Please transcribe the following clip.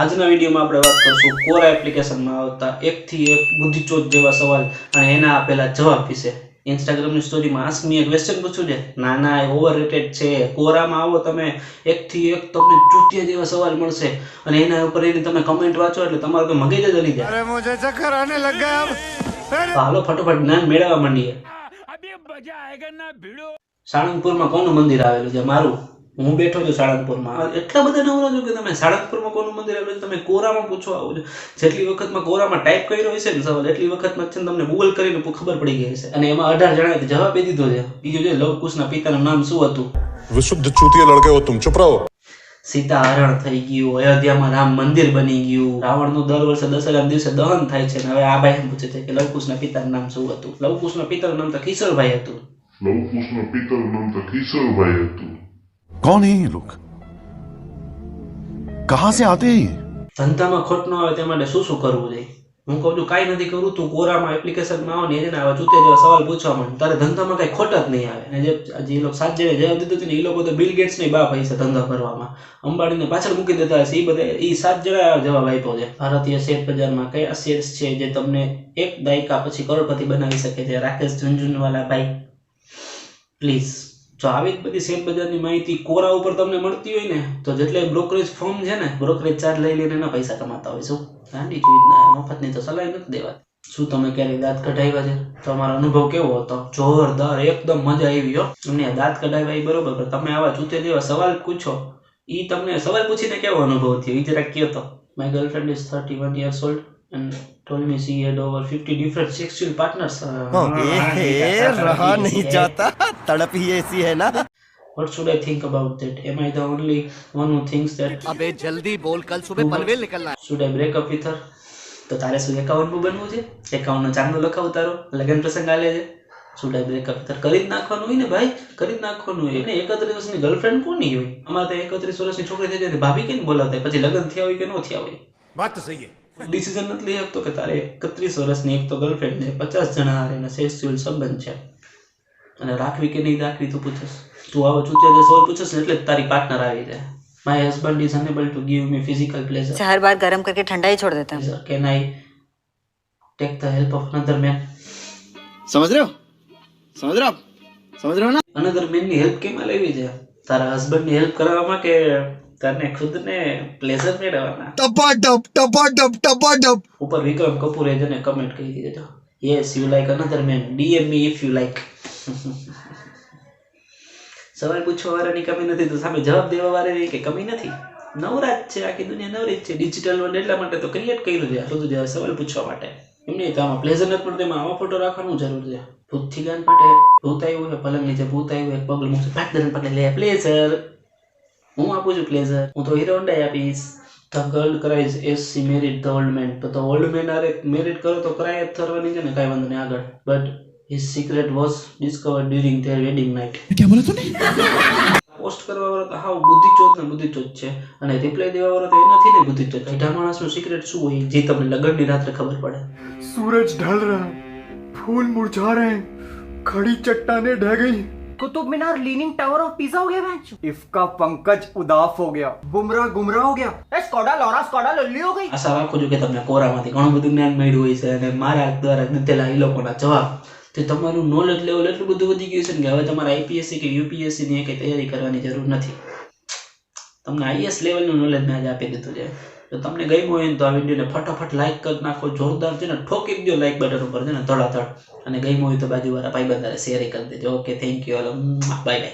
આજના વિડીયોમાં આપણે વાત કરશું કોરા એપ્લિકેશનમાં આવતા એકથી એક બુદ્ધિચોદ જેવા સવાલ અને એના આપેલા જવાબ વિશે. ઇન્સ્ટાગ્રામની સ્ટોરીમાં આસ્ક મી એ ક્વેશ્ચન પૂછ્યું છે. ના એ ઓવરરેટેડ છે. કોરામાં આવો તમે એકથી એક તમને ચૂતિયા જેવા સવાલ મળશે અને એના ઉપર એની તમે કમેન્ટ વાંચો એટલે તમારું તો મગજ જ હલી જાય. अरे मुझे चक्कर आने लग गया अब. તો હાલો ફટોફટ જ્ઞાન મેળવવા માંડીએ. સાળંગપુરમાં કોનું મંદિર આવેલું છે? મારું. હું બેઠો છું સાળંગપુરમાં. એટલા બધા નવરા છો કે તમે સાળંગપુરમાં કોનું મંદિર આવેલું છે તમે કોરામાં પૂછવા આવો છો. જેટલી વખતમાં કોરામાં ટાઈપ કર્યો હશે ને સવાલ એટલી વખતમાં છે ને તમને ગૂગલ કરીને ખબર પડી ગઈ હશે. અને એમાં 18 જણાએ જવાબ એ દીધો છે. બીજું છે લવકુશના પિતાનું નામ શું હતું? विशुद्ध चूतिया लड़के हो तुम, चुप रहो. સીતા હરણ થઈ ગયું, અયોધ્યામાં રામ મંદિર બની ગયું, રાવણનું દર વર્ષે દશેરાના દિવસે દહન થાય છે. હવે આ ભાઈ પૂછે છે કે લવકુશના પિતાનું નામ શું હતું? લવકુશના પિતાનું નામ તો કિશોરભાઈ હતું. लवकुशના પિતાનું નામ તો કિશોરભાઈ હતું. कौन है ये लोग? कहां से आते हैं ये? ધંધામાં ખોટ ન આવે તે માટે શું શું કરવું જોઈએ? હું કહું છું કાંઈ નથી કરવું. તું કોરામાં એપ્લિકેશનમાં આવો ને એને આવા ચૂતિયા જેવા સવાલ પૂછવા માંડ. તારે ધંધામાં કઈ ખોટ જ નહીં આવે. અને જે લોકો 7 જણે જવાબ દીધો હતો ને એ લોકો તો બિલ ગેટ્સ ની બાપ હશે ધંધા કરવામાં. અંબાણીને પાછળ મૂકી દેતા હશે. એ બધા એ 7 જણા જવાબ આપ્યો છે. ભારતીય શેર બજારમાં કયા શેર્સ છે જે તમને એક દાયકા પછી કરોડપતિ બનાવી શકે છે? રાકેશ ઝુનઝુનવાલા ભાઈ પ્લીઝ. જો આવી જ બધી શેર બજારની માહિતી કોરા ઉપર તમને મળતી હોય ને તો જેટલે બ્રોકરેજ ફર્મ છે ને બ્રોકરેજ ચાર્જ લઈ લઈને એના પૈસા કમાતા હોય. શું ગાંડી ચીજના મફતની તો સલાહ નથી દેવા. શું તમે ક્યારેય દાંત કઢાવ્યા છે? તમારો અનુભવ કેવો હતો? જોરદાર, એકદમ મજા આવી હો. તમને દાંત કઢાવ્યા એ બરોબર, પણ તમે આવા ચૂતે જેવા સવાલ પૂછો એ તમને સવાલ પૂછીને કેવો અનુભવ થયો એ જરાક કયો તો. My girlfriend is 31 years old and told me she had over 50 different sexual partners. रहा नहीं जाता, तड़प ही ऐसी है ना. What should I think about that? Am I the only one who thinks that? अबे जल्दी बोल, कल सुबह पनवेल निकलना है. Should I break up with her? તો તારે શું 51 બનવું છે? 51 નો ચાંદલો લખાવું તારો લગન પ્રસંગ આલે છે. Should I break up with her? કરી જ નાખવાનું હોય ને ભાઈ, કરી જ નાખવાનું હોય. એને 31 વર્ષની ગર્લફ્રેન્ડ કોની હોય? અમારે તો 31 વર્ષની છોકરી થઈ જાય ભાભી કેમ બોલાવતા પછી લગન થયા હોય કે ન થયા હોય? बात तो सही है. ડિસિઝન નથી લઈ શકતો કે તારે 31 વર્ષની એક તો ગર્લફ્રેન્ડ છે, 50 જણા હારે સેક્સ્યુઅલ સંબંધ છે અને રાખવી કે નહીં રાખવી તું પૂછસ. તું આવો ચૂતિયા જે સવાલ પૂછસ ને એટલે જ તારી પાર્ટનર આવી જાય. My husband is unable to give me physical pleasure. हर बार गर्म करके ठंडा ही छोड़ देता है. Can I take the help of another man? समझ रहे हो? समझ रहे हो आप? समझ रहे हो ना? અનધર મેન ની હેલ્પ કેમ લેવી છે? તારા હસબન્ડ ની હેલ્પ કરાવવામાં કે તને ખુદને પ્લેઝર મેળવવાના? टपाटप. ઉપર વિક્રમ કપૂરે જેને કમેન્ટ કરી દીધો, yes you like another man, DM me if you like. સવાલ પૂછવા વાળાની કમી નથી તો સામે જવાબ દેવા વાળાની કે કમી નથી? નવરાજ છે, આખી દુનિયા નવરી જ છે. ડિજિટલ વર્લ્ડ એટલા માટે તો ક્રિએટ કર્યું છે બધું જ સવાલ પૂછવા માટે. એમ નહીં તો આમાં પ્લેઝર નથી પણ તેમાં આવા ફોટો રાખવાનું જરૂર છે. ભૂતથી ગાન માટે ભૂત આવ્યું છે, પલંગ નીચે ભૂત આવ્યું, એક પગલું મૂકશે, પાક દરન પકડી લે પ્લેઝર. હું આપું છું પ્લેઝર. હું તો હીરો હોન્ડા આપીશ. The girl cries as she married the old man. તો ઓલ્ડ મેન આરે મેરિડ કરો તો ક્રાય જ થવાની છે ને, કાંઈ વાંધો નહીં આગળ. But his secret was discovered during there wedding night. क्या बोला तूने? પોસ્ટ કરવા વાળો તો હાવ બુદ્ધિચોદ ને બુદ્ધિચોદ છે અને રિપ્લાય દેવા વાળો તો એ નથી ને બુદ્ધિચોદ. ઢીઢા માણસનું સિક્રેટ શું હોય જે તમને લગનની રાત્રે ખબર પડે? सूरज ढल रहा है, फूल मुरझा रहे हैं, खड़ी चट्टानें ढह गई. Qutub Minar leaning tower of pizza हो गया बेंच. इसका पंकज उदास हो गया, बुमराह गुमराह हो गया. स्कोडा लॉरा स्कोडा लल्ली हो गई. આશા રાખું છું કે તમને કોરામાંથી ઘણું બધું જ્ઞાન મળ્યું હોય છે અને મારા દ્વારા દીધેલા એ લોકોના જવાબ તે તમારું નોલેજ લેવલ એટલું બધું વધી ગયું છે ને કે હવે તમારે આઈપીએસસી કે યુપીએસસી ની કંઈ તૈયારી કરવાની જરૂર નથી. તમને આઈએસ લેવલનું નોલેજ મેં આજે આપી દીધું છે. જો તમને ગમ્યું હોય ને તો આ વિડીયોને ફટાફટ લાઈક કરી નાખો, જોરદાર છે ને ઠોકી દો લાઈક બટન ઉપર છે ને ધડાધડ. અને ગમ્યું હોય તો બાજુવાળા ભાઈબંધને શેર કરી દેજો. Okay, thank you, bye bye.